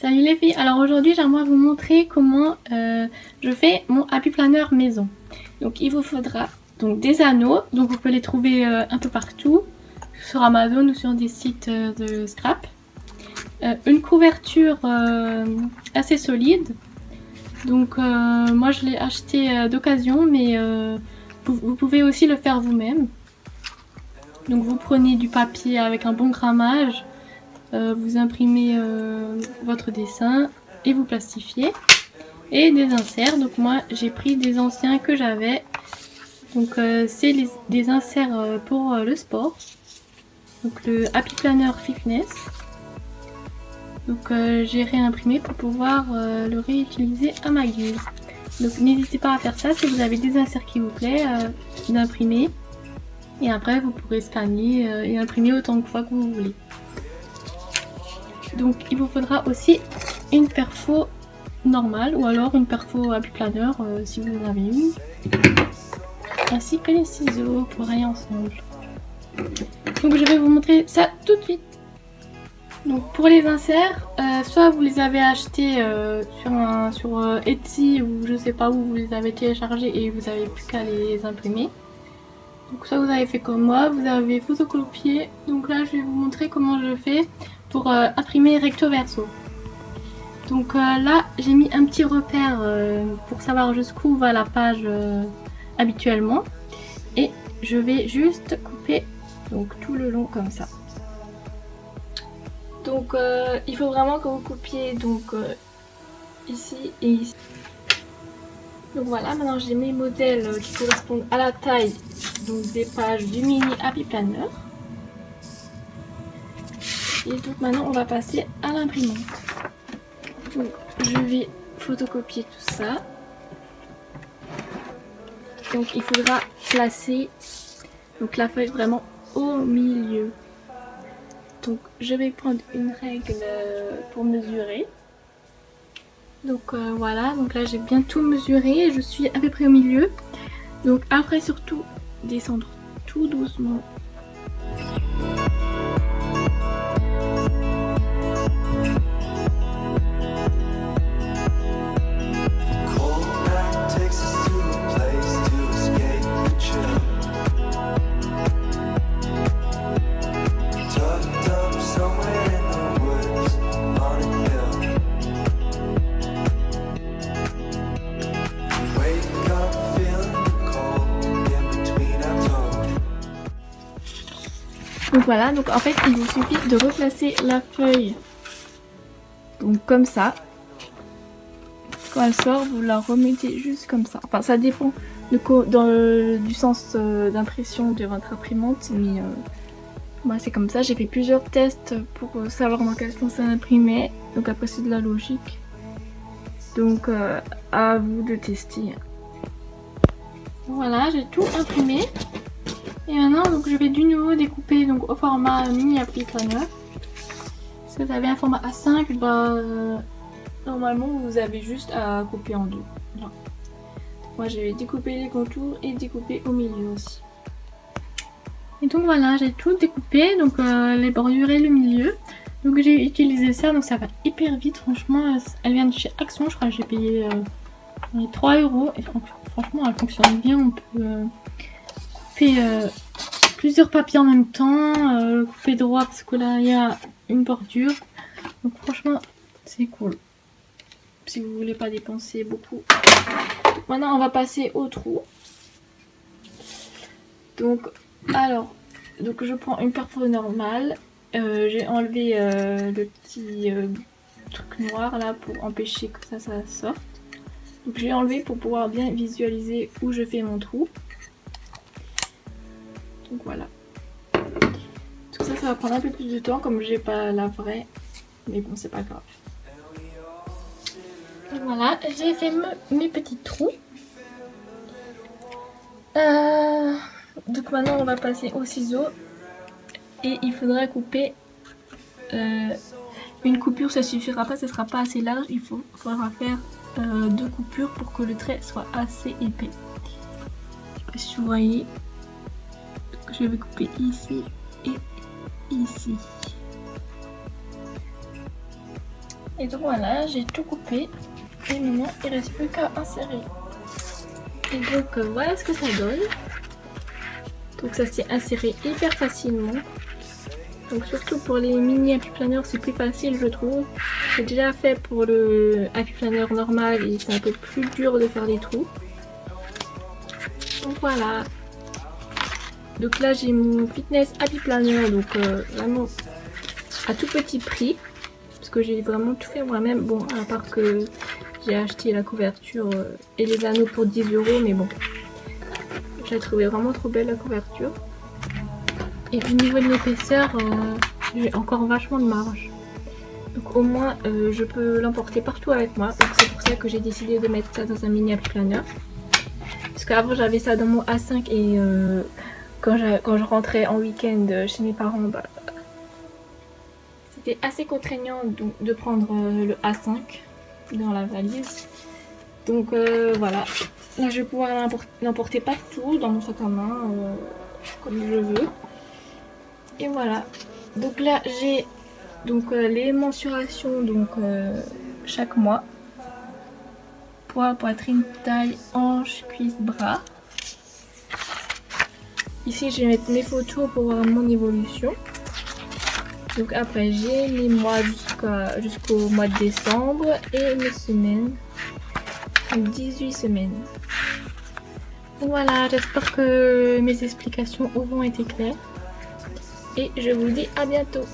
Salut les filles, alors aujourd'hui j'aimerais vous montrer comment je fais mon happy planner maison. Donc il vous faudra donc des anneaux, donc vous pouvez les trouver un peu partout, sur Amazon ou sur des sites de scrap. Une couverture assez solide, donc moi je l'ai acheté d'occasion mais vous pouvez aussi le faire vous-même. Donc vous prenez du papier avec un bon grammage. Vous imprimez votre dessin et vous plastifiez. Et des inserts, donc moi j'ai pris des anciens que j'avais. Donc c'est des inserts pour le sport. Donc le Happy Planner Fitness. Donc j'ai réimprimé pour pouvoir le réutiliser à ma guise. Donc n'hésitez pas à faire ça si vous avez des inserts qui vous plaît, d'imprimer. Et après vous pourrez scanner et imprimer autant de fois que vous voulez. Donc il vous faudra aussi une perfo normale ou alors une perfo Happy Planner si vous en avez une, ainsi que les ciseaux pour aller ensemble. Donc je vais vous montrer ça tout de suite. Donc pour les inserts, soit vous les avez achetés sur Etsy ou je sais pas où, vous les avez téléchargés et vous avez plus qu'à les imprimer. Donc soit vous avez fait comme moi, vous avez photocopié. Donc là je vais vous montrer comment je fais pour imprimer recto verso. Donc là j'ai mis un petit repère pour savoir jusqu'où va la page habituellement. Et je vais juste couper donc tout le long comme ça. Donc il faut vraiment que vous coupiez donc ici et ici. Donc voilà, maintenant j'ai mes modèles qui correspondent à la taille donc des pages du mini Happy Planner. Et donc maintenant on va passer à l'imprimante. Donc je vais photocopier tout ça. Donc il faudra placer donc la feuille vraiment au milieu. Donc je vais prendre une règle pour mesurer. Donc voilà, donc là j'ai bien tout mesuré et je suis à peu près au milieu. Donc après surtout descendre tout doucement. Donc voilà, donc en fait il vous suffit de replacer la feuille donc comme ça. Quand elle sort, vous la remettez juste comme ça. Enfin ça dépend du sens d'impression de votre imprimante, mais moi c'est comme ça. J'ai fait plusieurs tests pour savoir dans quel sens ça imprimait. Donc après c'est de la logique. Donc à vous de tester. Voilà, j'ai tout imprimé. Et maintenant donc je vais du nouveau découper donc au format mini Happy Planner. Si vous avez un format A5, bah, normalement vous avez juste à couper en deux. Voilà. Moi j'ai découpé les contours et découpé au milieu aussi. Et donc voilà, j'ai tout découpé, donc les bordures et le milieu. Donc j'ai utilisé ça, donc ça va hyper vite, franchement. Elle vient de chez Action, je crois que j'ai payé 3 € et franchement elle fonctionne bien. On peut couper plusieurs papiers en même temps, couper droit parce que là il y a une bordure. Donc franchement c'est cool si vous voulez pas dépenser beaucoup. Maintenant on va passer au trou. Donc alors, donc je prends une perfo normale. J'ai enlevé le petit truc noir là pour empêcher que ça sorte. Donc j'ai enlevé pour pouvoir bien visualiser où je fais mon trou. Donc voilà. Tout ça, ça va prendre un peu plus de temps comme j'ai pas la vraie. Mais bon, c'est pas grave. Et voilà, j'ai fait mes petits trous. Donc maintenant on va passer au ciseau. Et il faudra couper une coupure, ça suffira pas, ça sera pas assez large. Il faudra faire 2 coupures pour que le trait soit assez épais. Je sais pas si vous voyez. Je vais couper ici et ici. Et donc voilà, j'ai tout coupé. Et maintenant, il reste plus qu'à insérer. Et donc voilà ce que ça donne. Donc ça s'est inséré hyper facilement. Donc surtout pour les mini apiplaneurs, c'est plus facile je trouve. J'ai déjà fait pour le apiplaneur normal et c'est un peu plus dur de faire les trous. Donc voilà. Donc là j'ai mon Fitness apiplaneur, donc vraiment à tout petit prix. Parce que j'ai vraiment tout fait moi-même. Bon, à part que j'ai acheté la couverture et les anneaux pour 10 €, mais bon. J'ai trouvé vraiment trop belle la couverture. Et au niveau de l'épaisseur, j'ai encore vachement de marge. Donc au moins je peux l'emporter partout avec moi. Donc c'est pour ça que j'ai décidé de mettre ça dans un mini apiplaneur. Parce qu'avant j'avais ça dans mon A5 et quand je rentrais en week-end chez mes parents, bah, c'était assez contraignant de prendre le A5 dans la valise. Donc voilà, là je vais pouvoir l'emporter partout dans mon sac à main comme je veux. Et voilà, donc là j'ai donc les mensurations donc chaque mois. Poids, poitrine, taille, hanche, cuisse, bras. Ici je vais mettre mes photos pour voir mon évolution. Donc après j'ai mes mois jusqu'au mois de décembre et mes semaines. 18 semaines. Donc voilà, j'espère que mes explications auront été claires. Et je vous dis à bientôt.